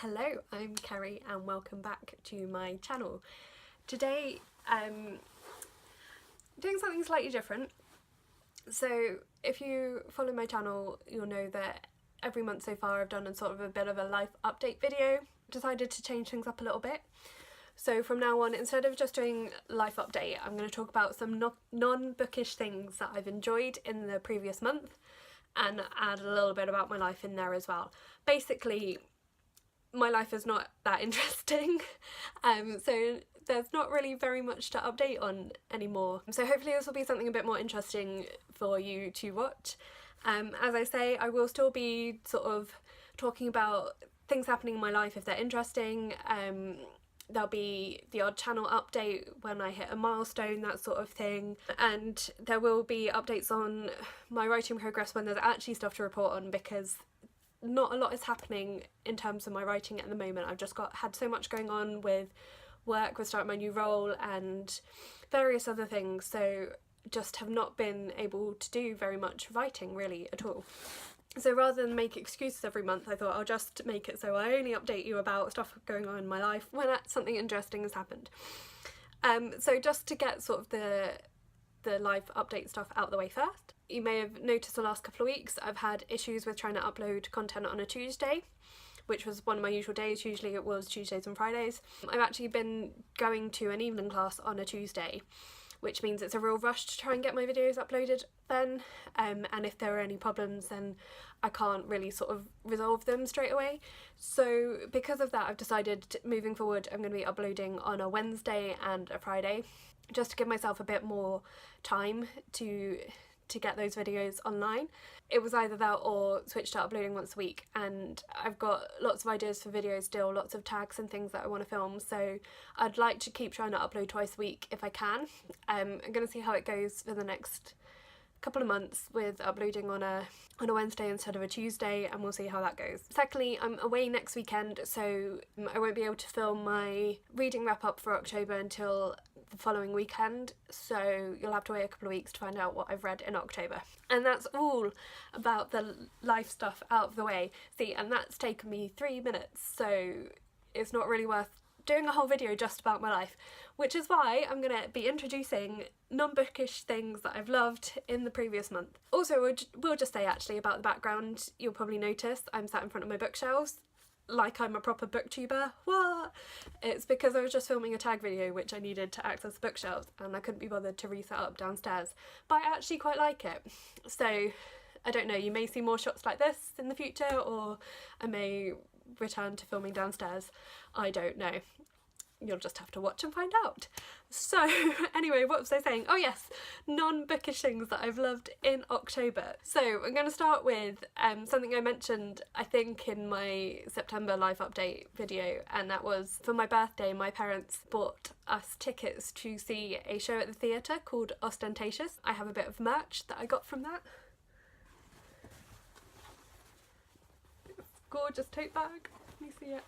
Hello, I'm Kerry and welcome back to my channel. Today I'm doing something slightly different. So if you follow my channel, you'll know that every month so far I've done a sort of a bit of a life update video. Decided to change things up a little bit. So from now on, instead of just doing life update, I'm going to talk about some non-bookish things that I've enjoyed in the previous month and add a little bit about my life in there as well. Basically, my life is not that interesting, so there's not really very much to update on anymore. So hopefully this will be something a bit more interesting for you to watch. As I say, I will still be sort of talking about things happening in my life if they're interesting. There'll be the odd channel update when I hit a milestone, that sort of thing. And there will be updates on my writing progress when there's actually stuff to report on, because not a lot is happening in terms of my writing at the moment. I've just had so much going on with work, with starting my new role and various other things, so just have not been able to do very much writing really at all. So rather than make excuses every month, I thought I'll just make it so I only update you about stuff going on in my life when something interesting has happened. So just to get sort of the life update stuff out of the way first. You may have noticed the last couple of weeks I've had issues with trying to upload content on a Tuesday, which was one of my usual days. Usually it was Tuesdays and Fridays. I've actually been going to an evening class on a Tuesday, which means it's a real rush to try and get my videos uploaded then, and if there are any problems then I can't really sort of resolve them straight away. So because of that, I've decided moving forward I'm going to be uploading on a Wednesday and a Friday, just to give myself a bit more time to get those videos online. It was either that or switch to uploading once a week, and I've got lots of ideas for videos still, lots of tags and things that I want to film, so I'd like to keep trying to upload twice a week if I can. I'm going to see how it goes for the next couple of months with uploading on a Wednesday instead of a Tuesday, and we'll see how that goes. Secondly, I'm away next weekend, so I won't be able to film my reading wrap up for October until the following weekend, so you'll have to wait a couple of weeks to find out what I've read in October. And that's all about the life stuff out of the way. See, and that's taken me 3 minutes, so it's not really worth doing a whole video just about my life, which is why I'm going to be introducing non-bookish things that I've loved in the previous month. Also, we'll just say actually about the background, you'll probably notice I'm sat in front of my bookshelves like I'm a proper booktuber. What? It's because I was just filming a tag video which I needed to access the bookshelves and I couldn't be bothered to reset up downstairs, but I actually quite like it. So I don't know, you may see more shots like this in the future, or I may return to filming downstairs. I don't know. You'll just have to watch and find out. So anyway, what was I saying? Oh yes, non-bookish things that I've loved in October. So I'm going to start with something I mentioned I think in my September life update video, and that was for my birthday my parents bought us tickets to see a show at the theatre called Ostentatious. I have a bit of merch that I got from that. Gorgeous tote bag, can you see it?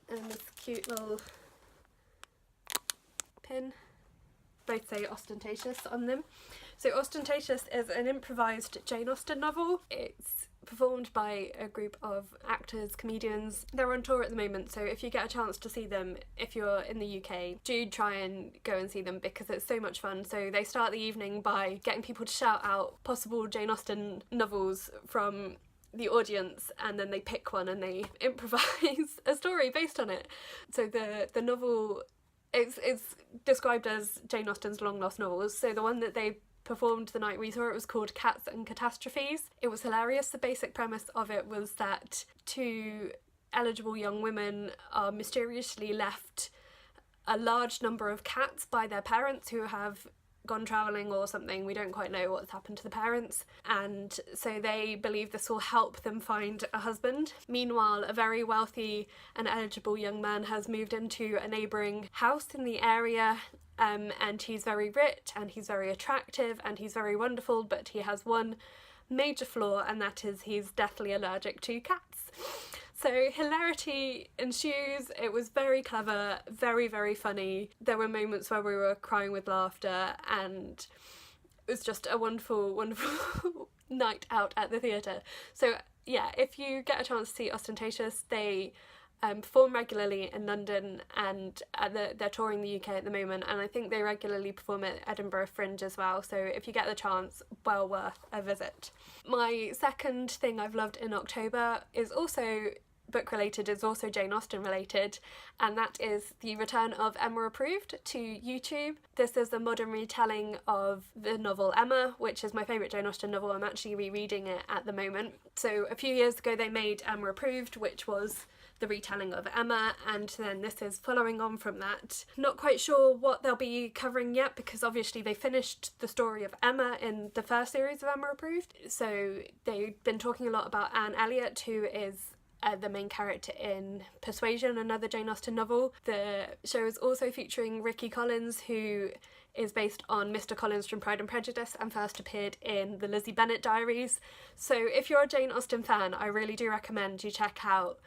And this cute little pin, both say Ostentatious on them. So Ostentatious is an improvised Jane Austen novel. It's performed by a group of actors, comedians. They're on tour at the moment, so if you get a chance to see them, if you're in the UK, do try and go and see them because it's so much fun. So they start the evening by getting people to shout out possible Jane Austen novels from the audience, and then they pick one and they improvise a story based on it. So the novel is described as Jane Austen's long lost novels. So the one that they performed the night we saw it was called Cats and Catastrophes. It was hilarious. The basic premise of it was that two eligible young women are mysteriously left a large number of cats by their parents who have gone travelling or something. We don't quite know what's happened to the parents, and so they believe this will help them find a husband. Meanwhile, a very wealthy and eligible young man has moved into a neighbouring house in the area, and he's very rich and he's very attractive and he's very wonderful, but he has one major flaw, and that is he's deathly allergic to cats. So hilarity ensues. It was very clever, very, very funny. There were moments where we were crying with laughter, and it was just a wonderful, wonderful night out at the theatre. So yeah, if you get a chance to see Ostentatious, they perform regularly in London, and they're touring the UK at the moment, and I think they regularly perform at Edinburgh Fringe as well, so if you get the chance, well worth a visit. My second thing I've loved in October is also book related, is also Jane Austen related, and that is the return of Emma Approved to YouTube. This is a modern retelling of the novel Emma, which is my favourite Jane Austen novel. I'm actually rereading it at the moment. So a few years ago they made Emma Approved, which was the retelling of Emma, and then this is following on from that. Not quite sure what they'll be covering yet, because obviously they finished the story of Emma in the first series of Emma Approved, so they've been talking a lot about Anne Elliot, who is the main character in Persuasion, another Jane Austen novel. The show is also featuring Ricky Collins, who is based on Mr. Collins from Pride and Prejudice and first appeared in the Lizzie Bennet Diaries. So if you're a Jane Austen fan, I really do recommend you check out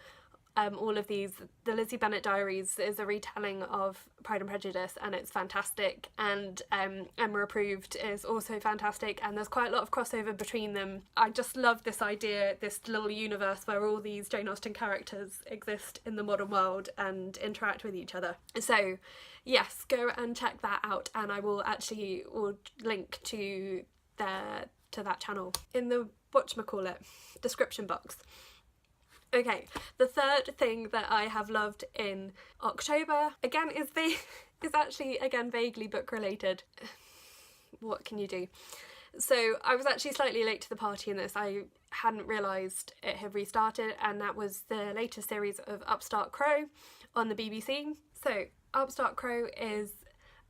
all of these. The Lizzie Bennet Diaries is a retelling of Pride and Prejudice, and it's fantastic, and Emma Approved is also fantastic, and there's quite a lot of crossover between them. I just love this idea, this little universe where all these Jane Austen characters exist in the modern world and interact with each other. So yes, go and check that out, and I will link to that channel in the whatchamacallit description box. Okay, the third thing that I have loved in October, again, is actually, again, vaguely book related. What can you do? So I was actually slightly late to the party in this. I hadn't realised it had restarted, and that was the latest series of Upstart Crow on the BBC. So Upstart Crow is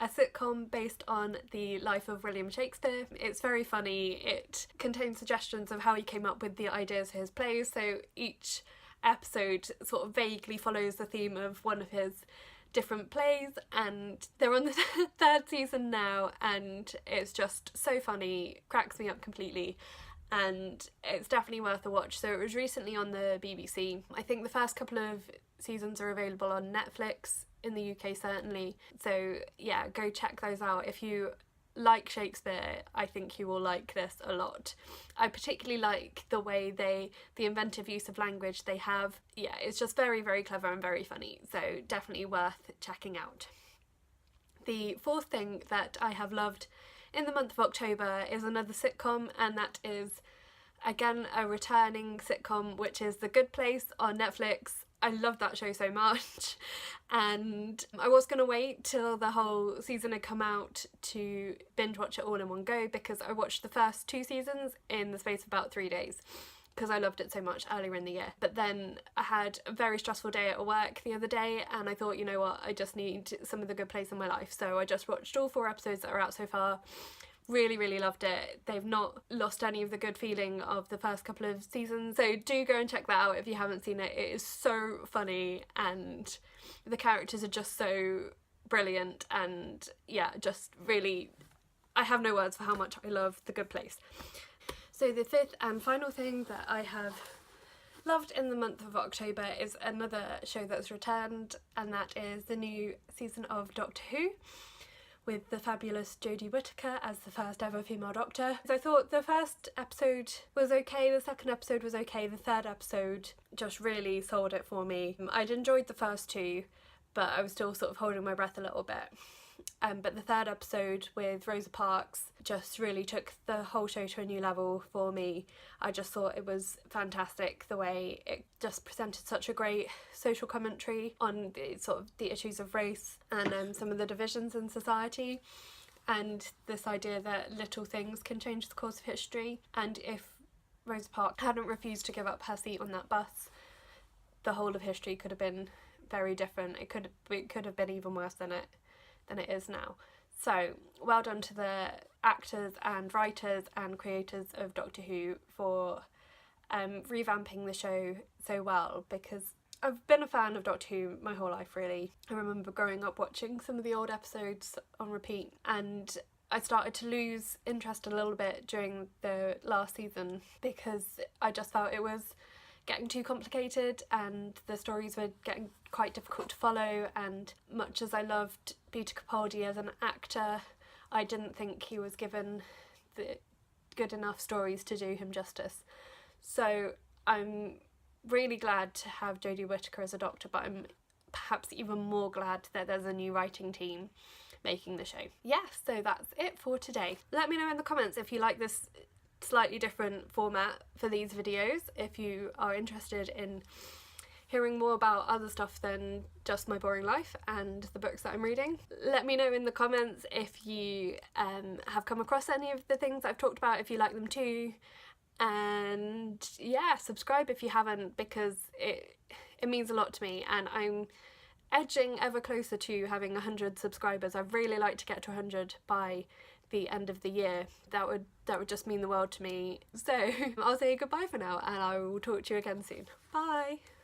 a sitcom based on the life of William Shakespeare. It's very funny. It contains suggestions of how he came up with the ideas for his plays, so each episode sort of vaguely follows the theme of one of his different plays, and they're on the third season now, and it's just so funny, cracks me up completely, and it's definitely worth a watch. So it was recently on the BBC. I think the first couple of seasons are available on Netflix in the UK, certainly. So yeah, go check those out. If you like Shakespeare, I think you will like this a lot. I particularly like the way the inventive use of language they have. Yeah, it's just very, very clever and very funny, so definitely worth checking out. The fourth thing that I have loved in the month of October is another sitcom, and that is again a returning sitcom, which is The Good Place on Netflix. I love that show so much, and I was going to wait till the whole season had come out to binge watch it all in one go, because I watched the first 2 seasons in the space of about 3 days because I loved it so much earlier in the year. But then I had a very stressful day at work the other day, and I thought, you know what, I just need some of The Good Place in my life, so I just watched all 4 episodes that are out so far. Really, really loved it. They've not lost any of the good feeling of the first couple of seasons, so do go and check that out if you haven't seen it. It is so funny, and the characters are just so brilliant, and yeah, just really, I have no words for how much I love The Good Place. So the fifth and final thing that I have loved in the month of October is another show that's returned, and that is the new season of Doctor Who, with the fabulous Jodie Whittaker as the first ever female Doctor. So I thought the first episode was okay, the second episode was okay, the third episode just really sold it for me. I'd enjoyed the first 2, but I was still sort of holding my breath a little bit. But the third episode with Rosa Parks just really took the whole show to a new level for me. I just thought it was fantastic the way it just presented such a great social commentary on the issues of race and some of the divisions in society, and this idea that little things can change the course of history, and if Rosa Parks hadn't refused to give up her seat on that bus, the whole of history could have been very different. It could have been even worse than it is now. So well done to the actors and writers and creators of Doctor Who for revamping the show so well, because I've been a fan of Doctor Who my whole life, really. I remember growing up watching some of the old episodes on repeat, and I started to lose interest a little bit during the last season because I just felt it was getting too complicated and the stories were getting quite difficult to follow, and much as I loved Peter Capaldi as an actor, I didn't think he was given good enough stories to do him justice. So I'm really glad to have Jodie Whittaker as a Doctor, but I'm perhaps even more glad that there's a new writing team making the show. Yeah, so that's it for today. Let me know in the comments if you like this slightly different format for these videos, if you are interested in hearing more about other stuff than just my boring life and the books that I'm reading. Let me know in the comments if you have come across any of the things I've talked about, if you like them too. And yeah, subscribe if you haven't, because it means a lot to me, and I'm edging ever closer to having 100 subscribers. I'd really like to get to 100 by the end of the year. That would just mean the world to me. So I'll say goodbye for now, and I will talk to you again soon. Bye!